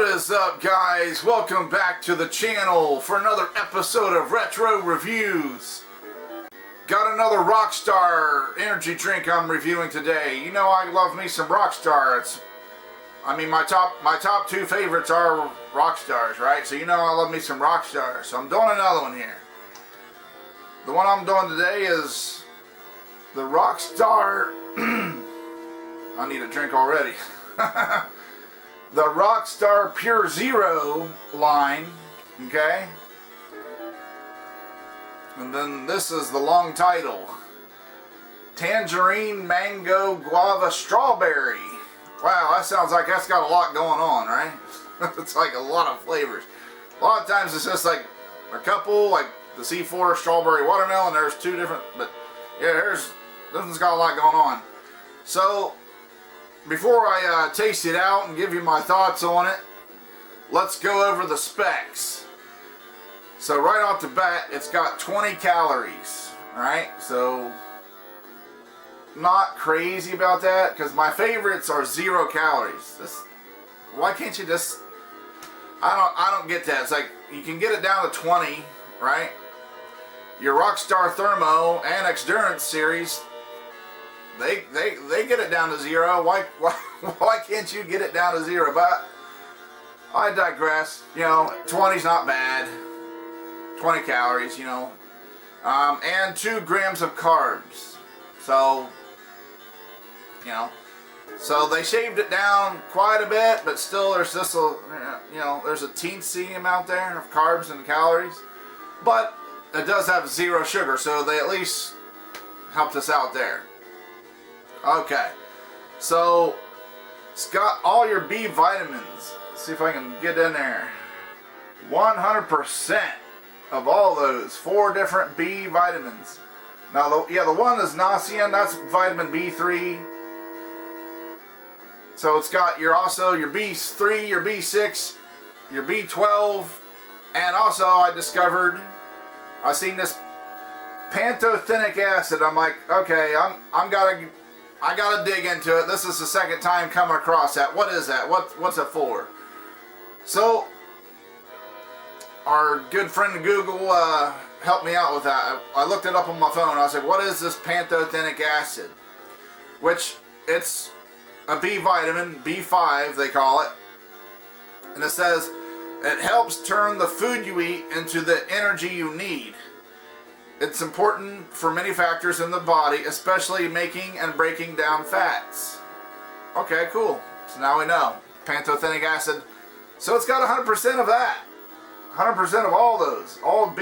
What is up, guys? Welcome back to the channel for another episode of Retro Reviews. Got another Rockstar energy drink I'm reviewing today. You know I love me some Rockstar. My top two favorites are Rockstars, right? So you know I love me some Rockstar. So I'm doing another one here. The one I'm doing today is the Rockstar. I need a drink already. The Rockstar Pure Zero line, okay? And then this is the long title. Tangerine, Mango, Guava, Strawberry. Wow, that sounds like that's got a lot going on, right? It's like a lot of flavors. A lot of times it's just like a couple, like the C4 Strawberry Watermelon. There's two different, but yeah, this one's got a lot going on. So, before I taste it out and give you my thoughts on it, let's go over the specs. So right off the bat, it's got 20 calories, alright? So, not crazy about that, because my favorites are 0 calories. Why can't you just... I don't get that. It's like, you can get it down to 20, right? Your Rockstar Thermo and Endurance series, They get it down to 0. Why can't you get it down to 0? But I digress. You know, 20's not bad. 20 calories, you know, and 2 grams of carbs. So, you know, so they shaved it down quite a bit, but still there's just a, you know, there's a teensy amount there of carbs and calories. But it does have 0 sugar, so they at least helped us out there. Okay, so it's got all your B vitamins. Let's see if I can get in there. 100% of all those 4 different B vitamins. Now, the one is Nausea, that's vitamin B3. So it's got also your B3, your B6, your B12, and also I seen this pantothenic acid. I'm like, okay, I gotta dig into it. This is the second time coming across that. What is that? What's it for? So, our good friend Google helped me out with that. I looked it up on my phone. I was like, what is this pantothenic acid? Which, it's a B vitamin, B5 they call it. And it says, it helps turn the food you eat into the energy you need. It's important for many factors in the body, especially making and breaking down fats. Okay, cool. So now we know. Pantothenic acid. So it's got 100% of that. 100% of all those. All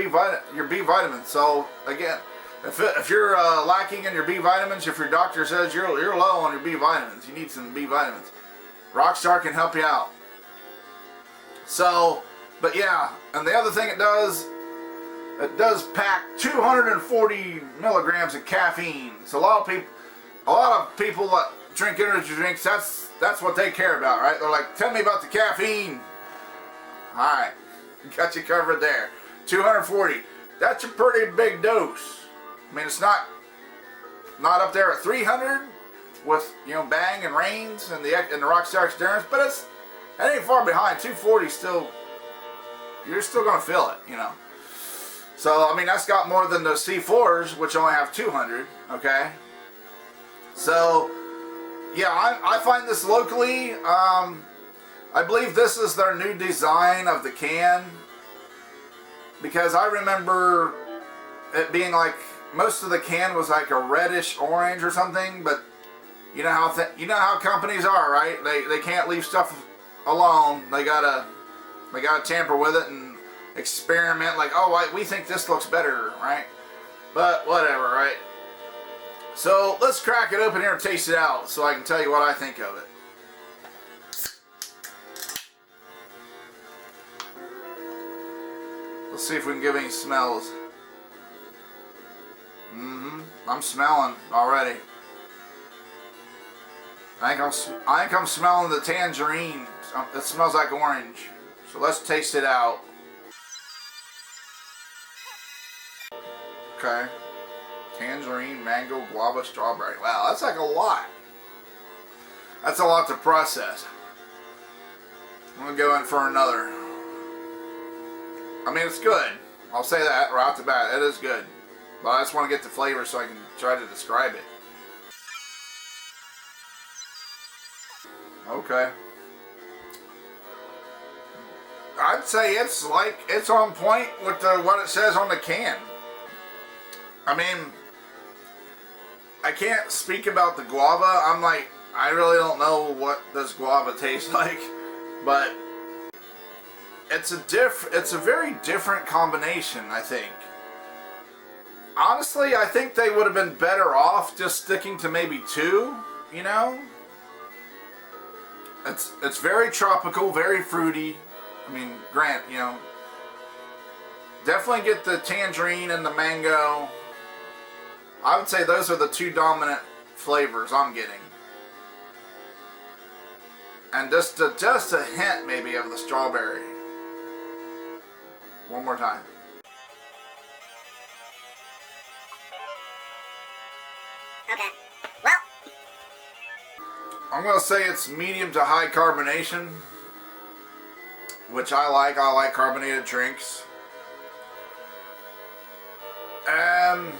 your B vitamins. So, again, if you're lacking in your B vitamins, if your doctor says you're low on your B vitamins, you need some B vitamins, Rockstar can help you out. So, but yeah, and the other thing it does pack 240 milligrams of caffeine. So a lot of people that drink energy drinks, that's what they care about, right? They're like, tell me about the caffeine. Alright, got you covered there. 240. That's a pretty big dose. I mean, it's not up there at 300 with, you know, Bang and Reigns and the Rockstar Endurance, but it ain't far behind. 240 still, you're still gonna feel it, you know. So, I mean, that's got more than the C4s, which only have 200, okay? So, yeah, I find this locally. I believe this is their new design of the can. Because I remember it being like, most of the can was like a reddish orange or something, but you know how companies are, right? They can't leave stuff alone. They gotta tamper with it and experiment, like, oh, we think this looks better, right? But whatever, right? So let's crack it open here and taste it out so I can tell you what I think of it. Let's see if we can give any smells. I'm smelling already. I think I'm smelling the tangerine. It smells like orange. So let's taste it out. Okay. Tangerine, mango, guava, strawberry. Wow, that's like a lot. That's a lot to process. I'm gonna go in for another. I mean, it's good. I'll say that right off the bat. It is good. But I just want to get the flavor so I can try to describe it. Okay. I'd say it's on point with what it says on the can. I mean, I can't speak about the guava. I really don't know what this guava tastes like, but it's a very different combination, I think. Honestly, I think they would have been better off just sticking to maybe 2, you know? It's very tropical, very fruity. I mean, you know, definitely get the tangerine and the mango. I would say those are the 2 dominant flavors I'm getting. And just a hint maybe of the strawberry. One more time. Okay. Well, I'm going to say it's medium to high carbonation, which I like. I like carbonated drinks. And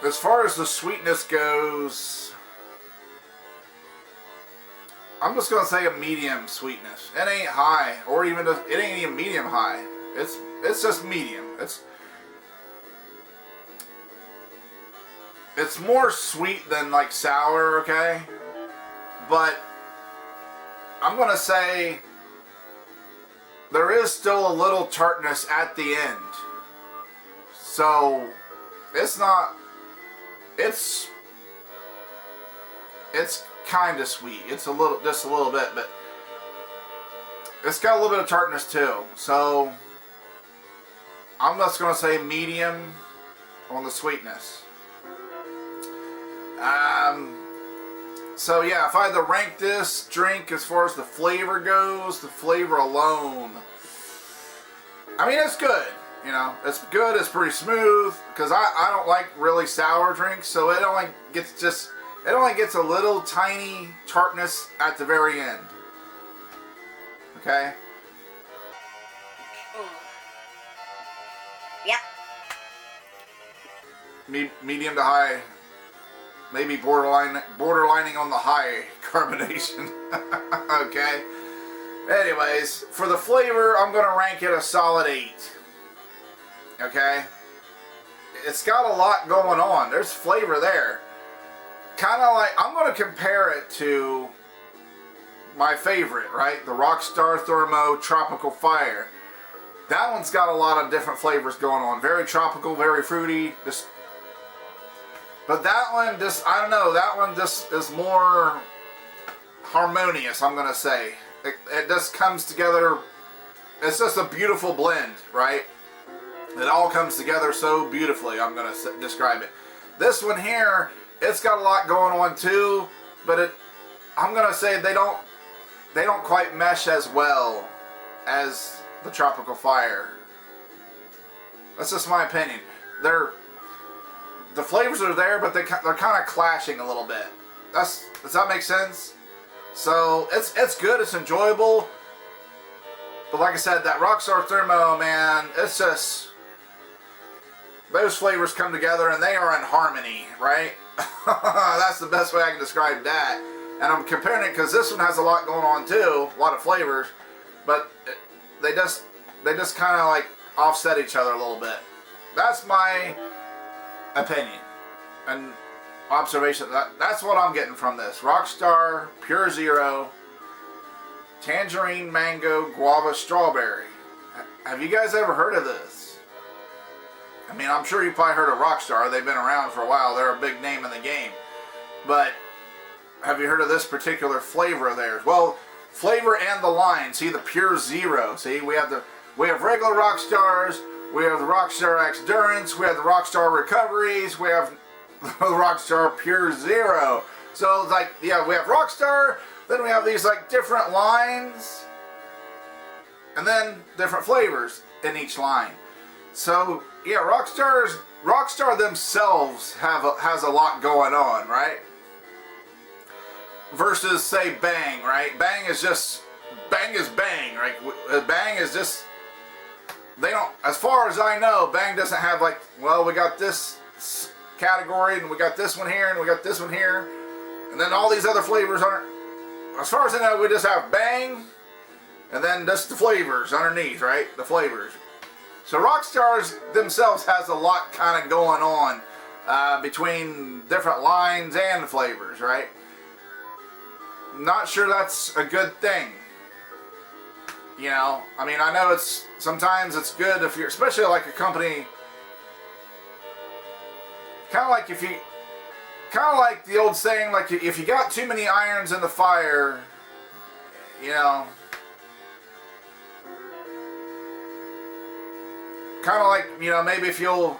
as far as the sweetness goes, I'm just going to say a medium sweetness. It ain't high, or even it ain't even medium high. It's just medium. It's more sweet than like sour, okay? But I'm gonna say there is still a little tartness at the end. So it's not, it's kind of sweet. It's just a little bit, but it's got a little bit of tartness too. So I'm just gonna say medium on the sweetness. So yeah, if I had to rank this drink as far as the flavor goes, the flavor alone, I mean, it's good. You know, it's good. It's pretty smooth because I don't like really sour drinks, so it only gets a little tiny tartness at the very end. Okay. Yep. Medium to high. Maybe borderlining on the high carbonation. Okay. Anyways, for the flavor, I'm going to rank it a solid 8. Okay. It's got a lot going on. There's flavor there. Kind of like, I'm going to compare it to my favorite, right? The Rockstar Thermo Tropical Fire. That one's got a lot of different flavors going on. Very tropical, very fruity. But that one just, I don't know, that one just is more harmonious, I'm going to say. It just comes together, it's just a beautiful blend, right? It all comes together so beautifully, I'm going to describe it. This one here, it's got a lot going on too, but I'm going to say they don't quite mesh as well as the Tropical Fire. That's just my opinion. The flavors are there, but they're kind of clashing a little bit. Does that make sense? So it's good, it's enjoyable. But like I said, that Rockstar Thermo, man, it's just, those flavors come together and they are in harmony, right? That's the best way I can describe that. And I'm comparing it because this one has a lot going on too, a lot of flavors, but they just kind of like offset each other a little bit. That's my opinion and observation. That's what I'm getting from this. Rockstar Pure Zero Tangerine Mango Guava Strawberry. Have you guys ever heard of this? I mean, I'm sure you probably heard of Rockstar. They've been around for a while. They're a big name in the game. But have you heard of this particular flavor of theirs? Well, flavor and the line. See, the Pure Zero. See, we have regular Rockstars. We have the Rockstar Endurance, we have the Rockstar Recoveries, we have the Rockstar Pure Zero. So it's like, yeah, we have Rockstar, then we have these like different lines, and then different flavors in each line. So yeah, Rockstar themselves has a lot going on, right? Versus say Bang, right? Bang is just Bang is Bang, right? Bang is just, they don't, as far as I know, Bang doesn't have like, well, we got this category and we got this one here and we got this one here, and then all these other flavors aren't. As far as I know, we just have Bang and then just the flavors underneath, right? The flavors. So Rockstars themselves has a lot kind of going on between different lines and flavors, right? Not sure that's a good thing. You know, I mean, I know it's, sometimes it's good if you're, especially like a company, kind of like if you, kind of like the old saying, like if you got too many irons in the fire, you know, kind of like, you know, maybe if you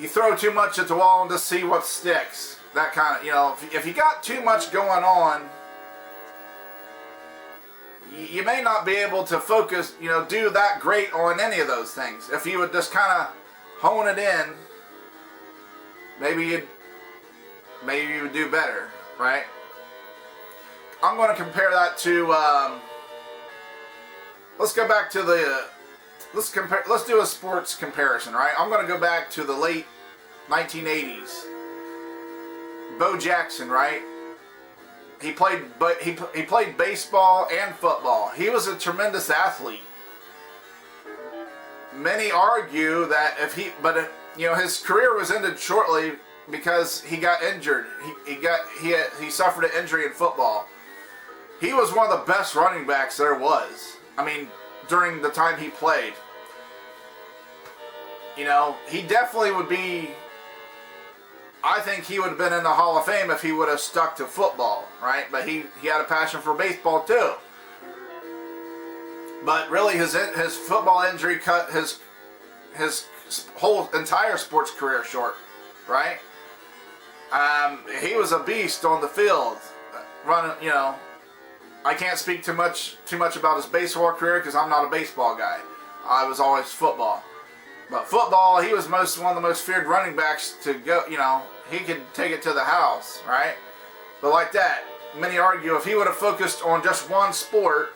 throw too much at the wall and just see what sticks. That kind of, you know, if you got too much going on, you may not be able to focus, you know, do that great on any of those things. If you would just kind of hone it in, maybe you would do better, right? I'm going to compare that to, let's go back to the, let's do a sports comparison, right? I'm going to go back to the late 1980s. Bo Jackson, right? He played baseball and football. He was a tremendous athlete. Many argue that you know, his career was ended shortly because he got injured. He suffered an injury in football. He was one of the best running backs there was. I mean, during the time he played. You know, he definitely would be, I think he would have been in the Hall of Fame if he would have stuck to football, right? But he had a passion for baseball too. But really his football injury cut his whole entire sports career short, right? He was a beast on the field, running, you know. I can't speak too much about his baseball career because I'm not a baseball guy. I was always football. But football, he was one of the most feared running backs to go, you know, he could take it to the house, right? But like that, many argue if he would have focused on just one sport,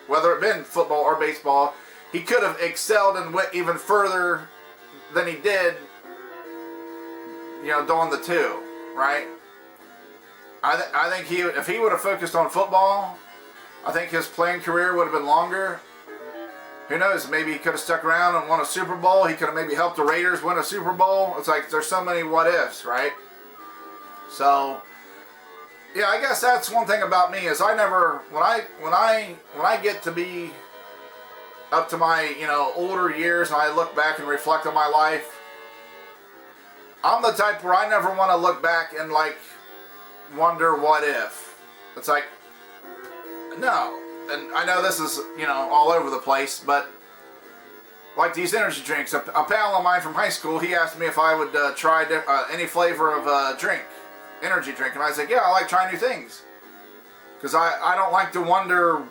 whether it been football or baseball, he could have excelled and went even further than he did, you know, doing the two, right? I think if he would have focused on football, I think his playing career would have been longer. Who knows? Maybe he could have stuck around and won a Super Bowl. He could have maybe helped the Raiders win a Super Bowl. It's like there's so many what ifs, right? So, yeah, I guess that's one thing about me is I never, when I get to be up to my, you know, older years and I look back and reflect on my life, I'm the type where I never want to look back and like wonder what if. It's like, no. And I know this is, you know, all over the place, but like these energy drinks, a pal of mine from high school, he asked me if I would try any flavor of drink, energy drink, and I said, yeah, I like trying new things, because I don't like to wonder,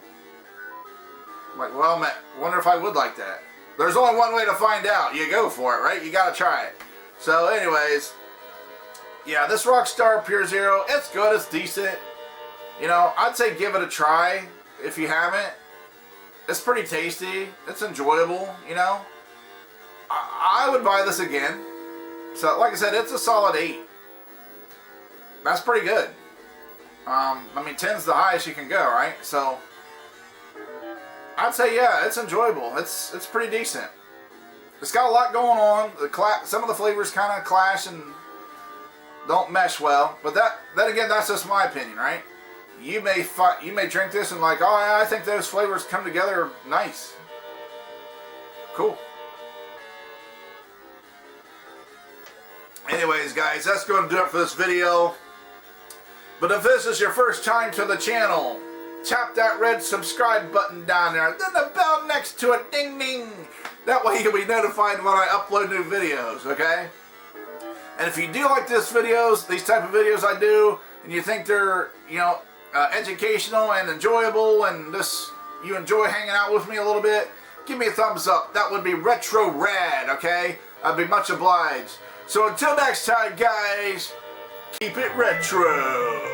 like, well, man, wonder if I would like that. There's only one way to find out. You go for it, right? You gotta try it. So anyways, yeah, this Rockstar Pure Zero, it's good, it's decent. You know, I'd say give it a try. If you haven't, it's pretty tasty. It's enjoyable, you know. I would buy this again. So, like I said, it's a solid 8. That's pretty good. I mean, 10's the highest you can go, right? So, I'd say, yeah, it's enjoyable. It's pretty decent. It's got a lot going on. Some of the flavors kind of clash and don't mesh well. But then again, that's just my opinion, right? You may drink this and like, oh, I think those flavors come together nice. Cool. Anyways, guys, that's going to do it for this video. But if this is your first time to the channel, tap that red subscribe button down there. Then the bell next to it, ding ding. That way you'll be notified when I upload new videos, okay? And if you do like these type of videos I do, and you think they're, you know, educational and enjoyable, and you enjoy hanging out with me a little bit, give me a thumbs up. That would be retro rad, okay? I'd be much obliged. So until next time, guys, keep it retro.